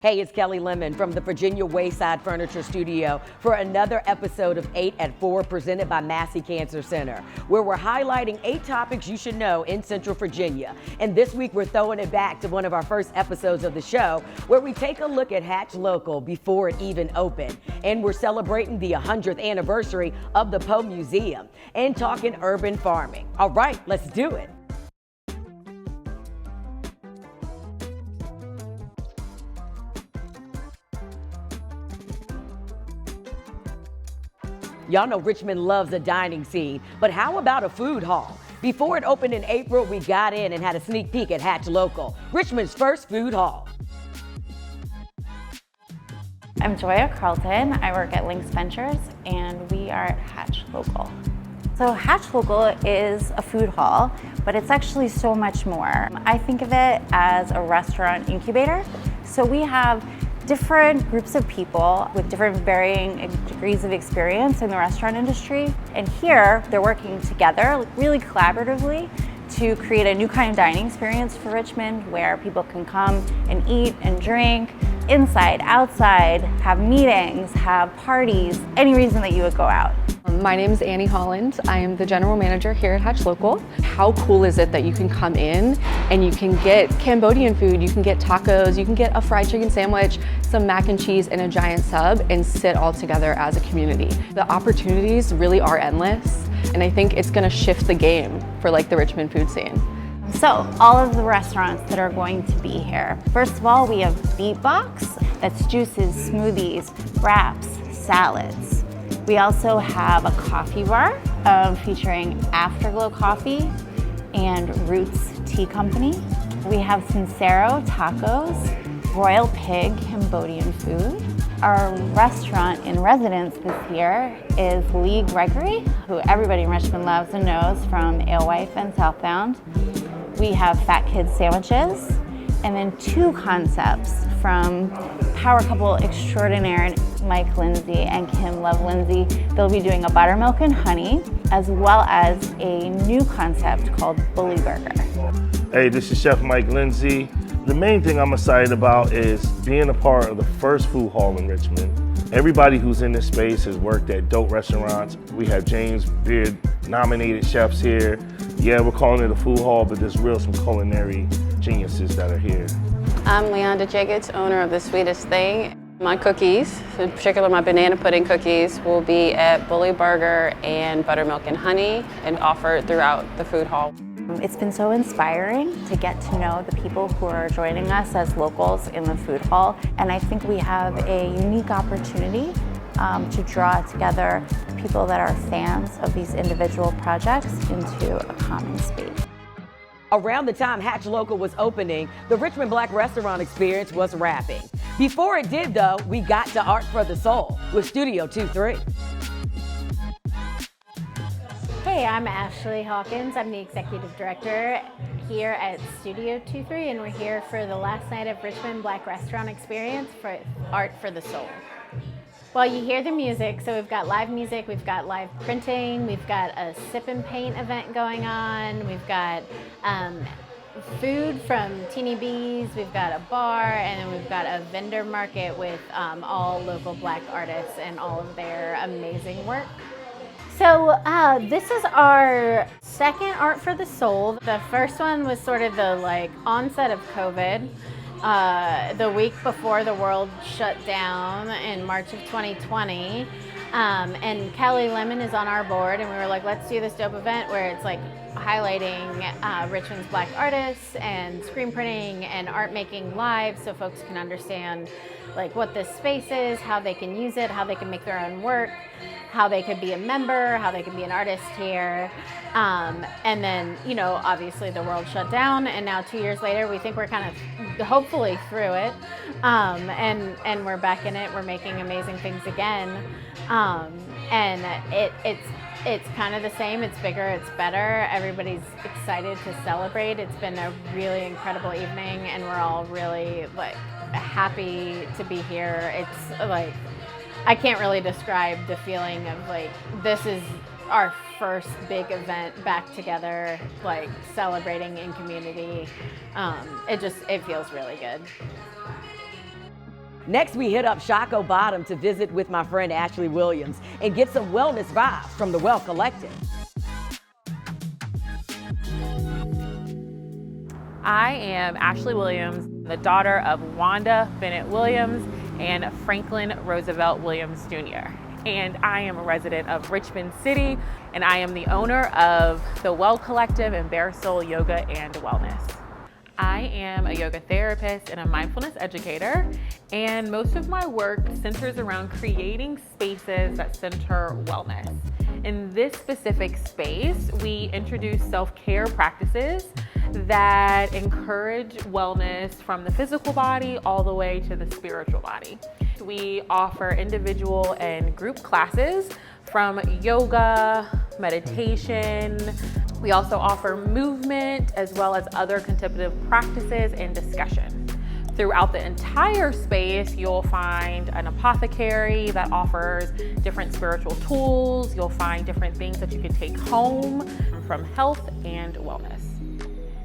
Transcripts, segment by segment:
Hey, it's Kelli Lemon from the Virginia Wayside Furniture Studio for another episode of 8 at 4 presented by Massey Cancer Center, where we're highlighting 8 topics you should know in Central Virginia. And this week we're throwing it back to one of our first episodes of the show, where we take a look at Hatch Local before it even opened. And we're celebrating the 100th anniversary of the Poe Museum and talking urban farming. All right, let's do it. Y'all know Richmond loves a dining scene, but how about a food hall? Before it opened in April, we got in and had a sneak peek at Hatch Local, Richmond's first food hall. I'm Joya Carlton. I work at Lynx Ventures, and we are at Hatch Local. So Hatch Local is a food hall, but it's actually so much more. I think of it as a restaurant incubator. So we have different groups of people with different varying degrees of experience in the restaurant industry. And here they're working together really collaboratively to create a new kind of dining experience for Richmond, where people can come and eat and drink inside, outside, have meetings, have parties, any reason that you would go out. My name is Annie Holland. I am the general manager here at Hatch Local. How cool is it that you can come in and you can get Cambodian food, you can get tacos, you can get a fried chicken sandwich, some mac and cheese, and a giant sub, and sit all together as a community. The opportunities really are endless, and I think it's gonna shift the game for like the Richmond food scene. So all of the restaurants that are going to be here. First of all, we have Beatbox, that's juices, smoothies, wraps, salads. We also have a coffee bar featuring Afterglow Coffee and Roots Tea Company. We have Sincero Tacos, Royal Pig Cambodian food. Our restaurant in residence this year is Lee Gregory, who everybody in Richmond loves and knows from Alewife and Southbound. We have Fat Kids sandwiches, and then 2 concepts from power couple extraordinaire Mike Lindsay and Kim Love Lindsay. They'll be doing a buttermilk and honey, as well as a new concept called Bully Burger. Hey, this is Chef Mike Lindsay. The main thing I'm excited about is being a part of the first food hall in Richmond. Everybody who's in this space has worked at dope restaurants. We have James Beard nominated chefs here. Yeah, we're calling it a food hall, but there's some culinary geniuses that are here. I'm Leonda Jagets, owner of The Sweetest Thing. My cookies, in particular my banana pudding cookies, will be at Bully Burger and Buttermilk and Honey and offered throughout the food hall. It's been so inspiring to get to know the people who are joining us as locals in the food hall, and I think we have a unique opportunity to draw together people that are fans of these individual projects into a common space. Around the time Hatch Local was opening, the Richmond Black restaurant experience was wrapping. Before it did, though, we got to Art for the Soul with Studio 23. Hey, I'm Ashley Hawkins. I'm the executive director here at Studio 23, and we're here for the last night of Richmond Black Restaurant Experience for Art for the Soul. Well, you hear the music, so we've got live music, we've got live printing, we've got a sip and paint event going on, we've got food from Teeny Bees, we've got a bar, and then we've got a vendor market with all local Black artists and all of their amazing work. So this is our second Art for the Soul. The first one was sort of the onset of COVID. The week before the world shut down in March of 2020. And Kelli Lemon is on our board, and we were like, let's do this dope event where it's highlighting Richmond's Black artists and screen printing and art making live, so folks can understand what this space is, how they can use it, how they can make their own work, how they could be a member, how they can be an artist here. And then, obviously the world shut down, and now 2 years later, we think we're kind of hopefully through it. And we're back in it, we're making amazing things again. And it's kind of the same, it's bigger, it's better. Everybody's excited to celebrate. It's been a really incredible evening, and we're all really happy to be here. It's I can't really describe the feeling of this is our first big event back together, celebrating in community. It feels really good. Next, we hit up Shockoe Bottom to visit with my friend Ashley Williams and get some wellness vibes from the Well Collective. I am Ashley Williams, the daughter of Wanda Bennett Williams and Franklin Roosevelt Williams Jr. And I am a resident of Richmond City, and I am the owner of the Well Collective and Bare Soul Yoga and Wellness. I am a yoga therapist and a mindfulness educator, and most of my work centers around creating spaces that center wellness. In this specific space, we introduce self-care practices that encourage wellness from the physical body all the way to the spiritual body. We offer individual and group classes from yoga, meditation. We also offer movement as well as other contemplative practices and discussion. Throughout the entire space, you'll find an apothecary that offers different spiritual tools. You'll find different things that you can take home from health and wellness.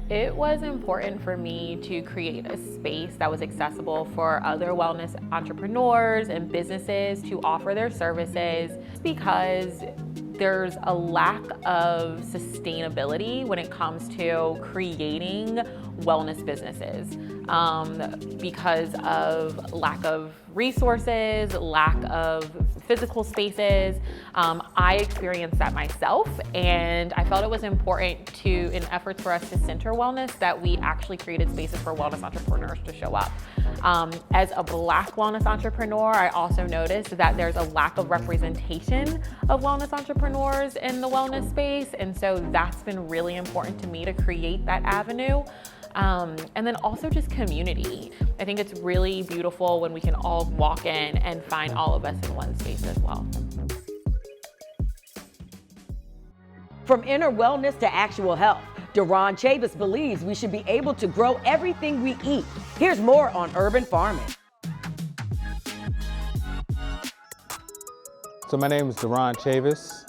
It was important for me to create a space that was accessible for other wellness entrepreneurs and businesses to offer their services, because there's a lack of sustainability when it comes to creating wellness businesses because of lack of resources, lack of physical spaces. I experienced that myself, and I felt it was important to, in efforts for us to center wellness, that we actually created spaces for wellness entrepreneurs to show up. As a Black wellness entrepreneur, I also noticed that there's a lack of representation of wellness entrepreneurs in the wellness space, and so that's been really important to me to create that avenue. And then also just community. I think it's really beautiful when we can all walk in and find all of us in one space as well. From inner wellness to actual health, Duran Chavis believes we should be able to grow everything we eat. Here's more on urban farming. So my name is Duran Chavis.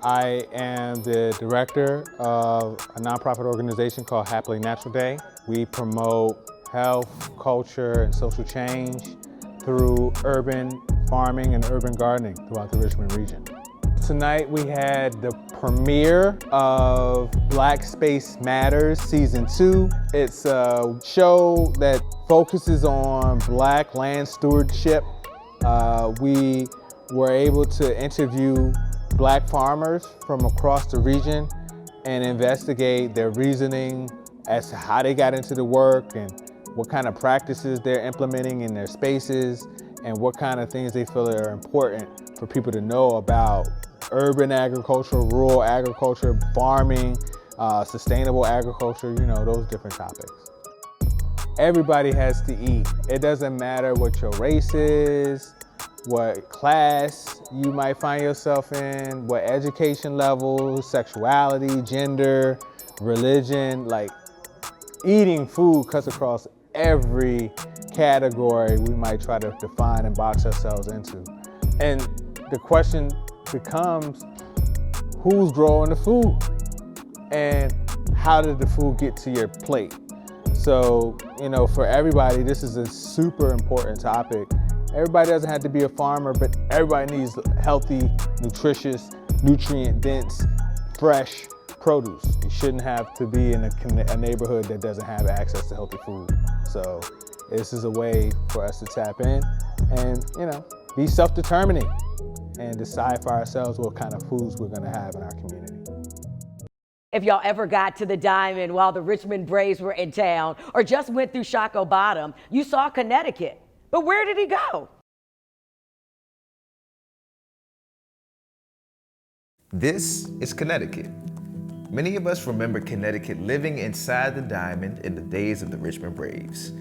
I am the director of a nonprofit organization called Happily Natural Day. We promote health, culture, and social change through urban farming and urban gardening throughout the Richmond region. Tonight we had the premiere of Black Space Matters Season 2. It's a show that focuses on Black land stewardship. We were able to interview Black farmers from across the region and investigate their reasoning as to how they got into the work and what kind of practices they're implementing in their spaces and what kind of things they feel are important for people to know about urban agriculture, rural agriculture, farming, sustainable agriculture, you know, those different topics. Everybody has to eat. It doesn't matter what your race is, what class you might find yourself in, what education level, sexuality, gender, religion. Like, eating food cuts across every category we might try to define and box ourselves into. And the question becomes, who's growing the food? And how did the food get to your plate? So, you know, for everybody, this is a super important topic. Everybody doesn't have to be a farmer, but everybody needs healthy, nutritious, nutrient-dense, fresh produce. You shouldn't have to be in a neighborhood that doesn't have access to healthy food. So this is a way for us to tap in and, you know, be self-determining and decide for ourselves what kind of foods we're gonna have in our community. If y'all ever got to the Diamond while the Richmond Braves were in town or just went through Shockoe Bottom, you saw Connecticut. But where did he go? This is Connecticut. Many of us remember Connecticut living inside the Diamond in the days of the Richmond Braves.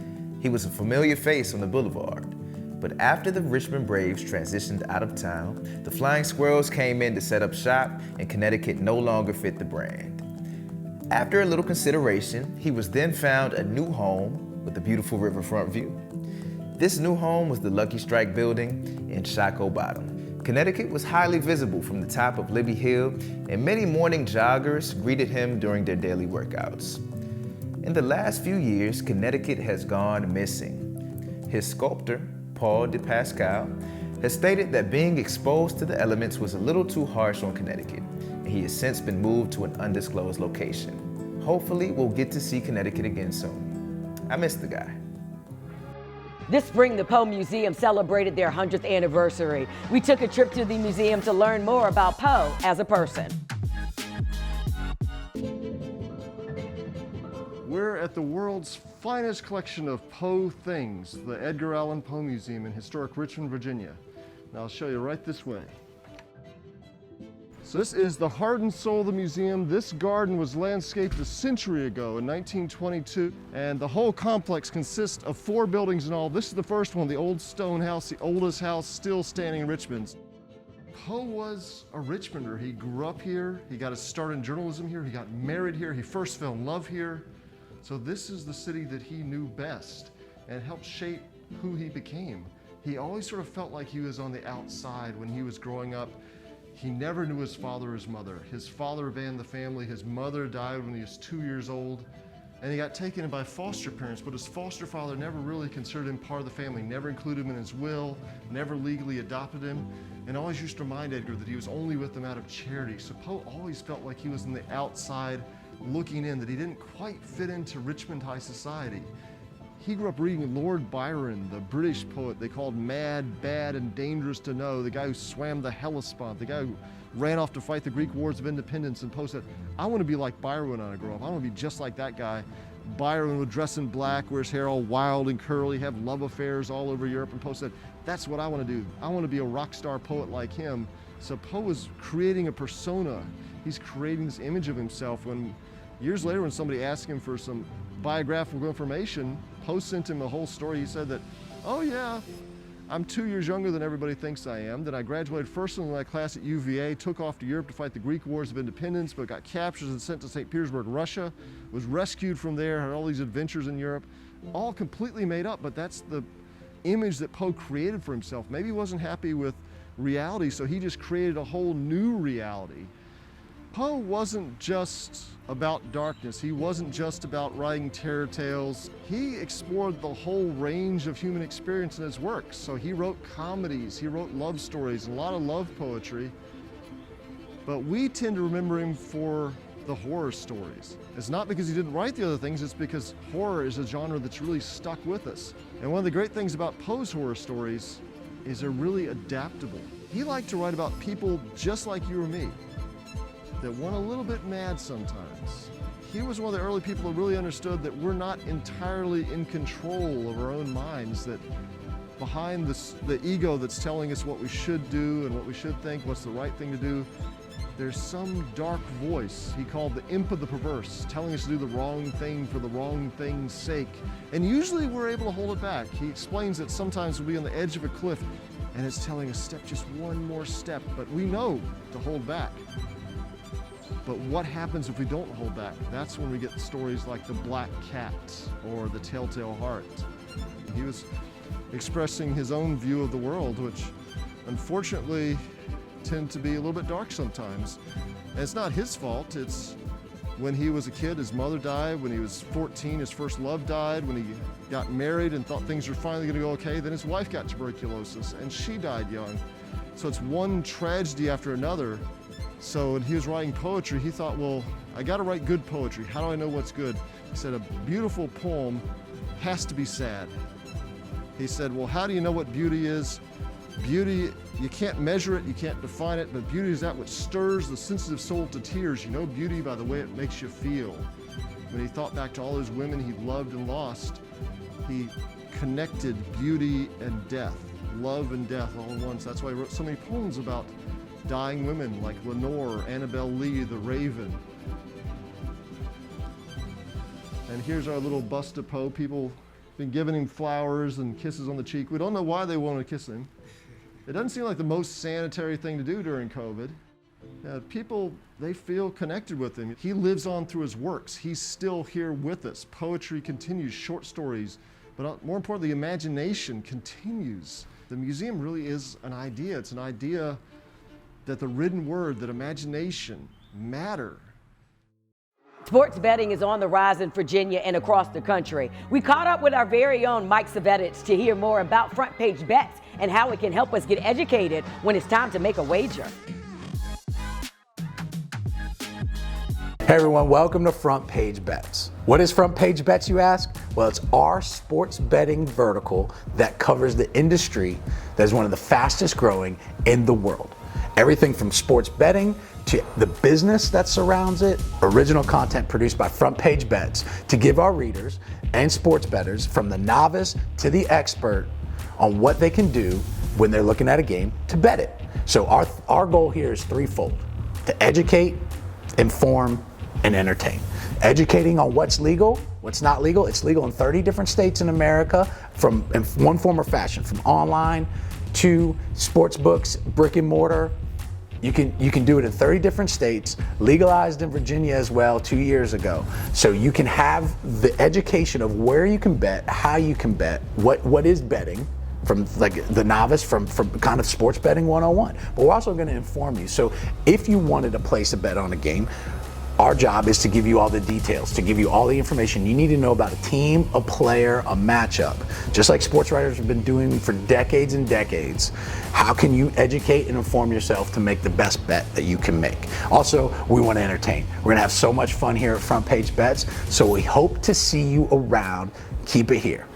He was a familiar face on the boulevard. But after the Richmond Braves transitioned out of town, the Flying Squirrels came in to set up shop, and Connecticut no longer fit the brand. After a little consideration, he was then found a new home with a beautiful riverfront view. This new home was the Lucky Strike building in Shockoe Bottom. Connecticut was highly visible from the top of Libby Hill, and many morning joggers greeted him during their daily workouts. In the last few years, Connecticut has gone missing. His sculptor, Paul de Pascal, has stated that being exposed to the elements was a little too harsh on Connecticut, and he has since been moved to an undisclosed location. Hopefully, we'll get to see Connecticut again soon. I miss the guy. This spring, the Poe Museum celebrated their 100th anniversary. We took a trip to the museum to learn more about Poe as a person. We're at the world's finest collection of Poe things, the Edgar Allan Poe Museum in historic Richmond, Virginia. Now I'll show you right this way. So this is the heart and soul of the museum. This garden was landscaped a century ago in 1922, and the whole complex consists of 4 buildings in all. This is the first one, the old stone house, the oldest house still standing in Richmond. Poe was a Richmonder. He grew up here, he got his start in journalism here, he got married here, he first fell in love here. So this is the city that he knew best and helped shape who he became. He always sort of felt like he was on the outside when he was growing up. He never knew his father or his mother. His father abandoned the family, his mother died when he was 2 years old, and he got taken in by foster parents, but his foster father never really considered him part of the family, never included him in his will, never legally adopted him, and always used to remind Edgar that he was only with them out of charity. So Poe always felt like he was on the outside looking in, that he didn't quite fit into Richmond high society. He grew up reading Lord Byron, the British poet they called mad, bad, and dangerous to know, the guy who swam the Hellespont, the guy who ran off to fight the Greek Wars of Independence, and Poe said, I want to be like Byron when I grow up. I want to be just like that guy. Byron would dress in black, wear his hair all wild and curly, have love affairs all over Europe, and Poe said, that's what I want to do. I want to be a rock star poet like him. So Poe was creating a persona. He's creating this image of himself. When years later, when somebody asked him for some biographical information, Poe sent him the whole story. He said that, oh yeah, I'm 2 years younger than everybody thinks I am. Then I graduated first in my class at UVA, took off to Europe to fight the Greek Wars of Independence, but got captured and sent to St. Petersburg, Russia, was rescued from there, had all these adventures in Europe, all completely made up, but that's the image that Poe created for himself. Maybe he wasn't happy with reality, so he just created a whole new reality. Poe wasn't just about darkness. He wasn't just about writing terror tales. He explored the whole range of human experience in his works. So he wrote comedies, he wrote love stories, and a lot of love poetry. But we tend to remember him for the horror stories. It's not because he didn't write the other things, it's because horror is a genre that's really stuck with us. And one of the great things about Poe's horror stories is they're really adaptable. He liked to write about people just like you or me, that went a little bit mad sometimes. He was one of the early people who really understood that we're not entirely in control of our own minds, that behind the ego that's telling us what we should do and what we should think, what's the right thing to do, there's some dark voice he called the imp of the perverse, telling us to do the wrong thing for the wrong thing's sake. And usually we're able to hold it back. He explains that sometimes we'll be on the edge of a cliff and it's telling us step just one more step, but we know to hold back. But what happens if we don't hold back? That's when we get stories like The Black Cat or The Telltale Heart. He was expressing his own view of the world, which unfortunately tend to be a little bit dark sometimes. And it's not his fault. It's when he was a kid, his mother died. When he was 14, his first love died. When he got married and thought things were finally gonna go okay, then his wife got tuberculosis and she died young. So it's one tragedy after another. So when he was writing poetry, he thought, well, I gotta write good poetry. How do I know what's good? He said, a beautiful poem has to be sad. He said, well, how do you know what beauty is? Beauty, you can't measure it, you can't define it, but beauty is that which stirs the sensitive soul to tears. You know beauty by the way it makes you feel. When he thought back to all those women he loved and lost, he connected beauty and death, love and death all at once. That's why he wrote so many poems about dying women like Lenore, Annabel Lee, the Raven. And here's our little bust of Poe. People have been giving him flowers and kisses on the cheek. We don't know why they want to kiss him. It doesn't seem like the most sanitary thing to do during COVID. People, they feel connected with him. He lives on through his works. He's still here with us. Poetry continues, short stories, but more importantly, imagination continues. The museum really is an idea. It's an idea that the written word, that imagination matter. Sports betting is on the rise in Virginia and across the country. We caught up with our very own Mike Savetich to hear more about Front Page Bets and how it can help us get educated when it's time to make a wager. Hey everyone, welcome to Front Page Bets. What is Front Page Bets, you ask? Well, it's our sports betting vertical that covers the industry that is one of the fastest growing in the world. Everything from sports betting to the business that surrounds it, original content produced by Front Page Bets to give our readers and sports bettors, from the novice to the expert, on what they can do when they're looking at a game to bet it. So our goal here is threefold: to educate, inform, and entertain. Educating on what's legal, what's not legal. It's legal in 30 different states in America in one form or fashion, from online to sports books, brick and mortar. You can do it in 30 different states, legalized in Virginia as well 2 years ago. So you can have the education of where you can bet, how you can bet, what is betting, from like the novice, from kind of sports betting 101. But we're also going to inform you. So if you wanted to place a bet on a game, our job is to give you all the details, to give you all the information you need to know about a team, a player, a matchup. Just like sports writers have been doing for decades and decades, how can you educate and inform yourself to make the best bet that you can make? Also, we want to entertain. We're going to have so much fun here at Front Page Bets, so we hope to see you around. Keep it here.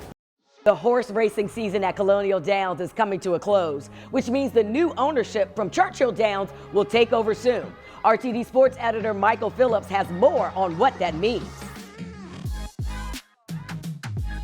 The horse racing season at Colonial Downs is coming to a close, which means the new ownership from Churchill Downs will take over soon. RTD Sports editor Michael Phillips has more on what that means.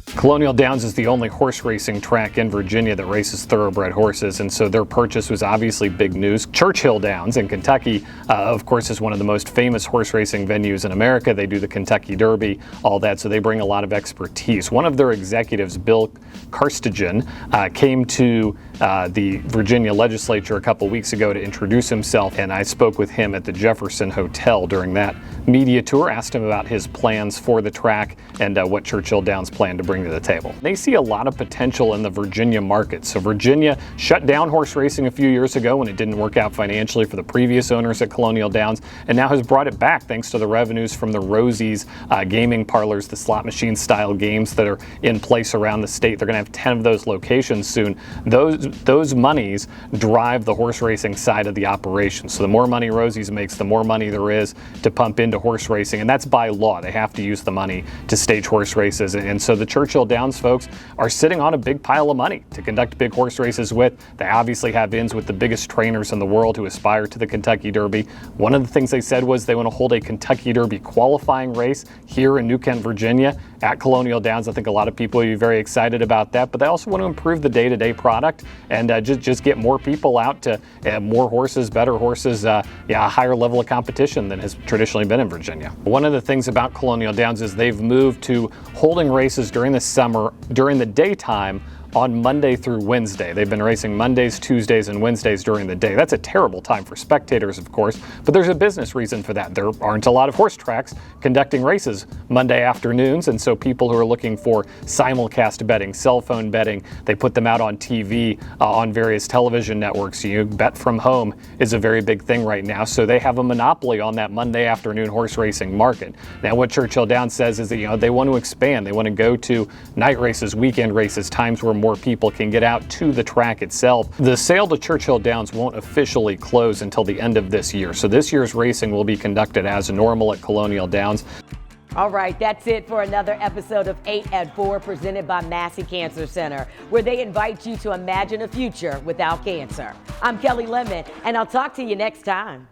Colonial Downs is the only horse racing track in Virginia that races thoroughbred horses, and so their purchase was obviously big news. Churchill Downs in Kentucky, of course, is one of the most famous horse racing venues in America. They do the Kentucky Derby, all that, so they bring a lot of expertise. One of their executives, Bill Karstagen, came to the Virginia legislature a couple weeks ago to introduce himself, and I spoke with him at the Jefferson Hotel during that media tour, asked him about his plans for the track and what Churchill Downs plan to bring to the table. They see a lot of potential in the Virginia market. So Virginia shut down horse racing a few years ago when it didn't work out financially for the previous owners at Colonial Downs, and now has brought it back thanks to the revenues from the Rosie's gaming parlors, the slot machine style games that are in place around the state. They're going to have 10 of those locations soon. Those monies drive the horse racing side of the operation. So the more money Rosie's makes, the more money there is to pump into horse racing, and that's by law. They have to use the money to stage horse races, and so the Churchill Downs folks are sitting on a big pile of money to conduct big horse races with. They obviously have ins with the biggest trainers in the world who aspire to the Kentucky Derby. One of the things they said was they want to hold a Kentucky Derby qualifying race here in New Kent, Virginia at Colonial Downs. I think a lot of people will be very excited about that, but they also want to improve the day-to-day product and just get more people out to more horses, better horses, a higher level of competition than has traditionally been in Virginia. One of the things about Colonial Downs is they've moved to holding races during the summer, during the daytime, on Monday through Wednesday. They've been racing Mondays, Tuesdays, and Wednesdays during the day. That's a terrible time for spectators, of course, but there's a business reason for that. There aren't a lot of horse tracks conducting races Monday afternoons, and so people who are looking for simulcast betting, cell phone betting, they put them out on TV, on various television networks. You bet from home is a very big thing right now, so they have a monopoly on that Monday afternoon horse racing market. Now, what Churchill Downs says is that they want to expand. They want to go to night races, weekend races, times where more people can get out to the track itself. The sale to Churchill Downs won't officially close until the end of this year. So this year's racing will be conducted as normal at Colonial Downs. All right, that's it for another episode of 8 at 4 presented by Massey Cancer Center, where they invite you to imagine a future without cancer. I'm Kelli Lemon, and I'll talk to you next time.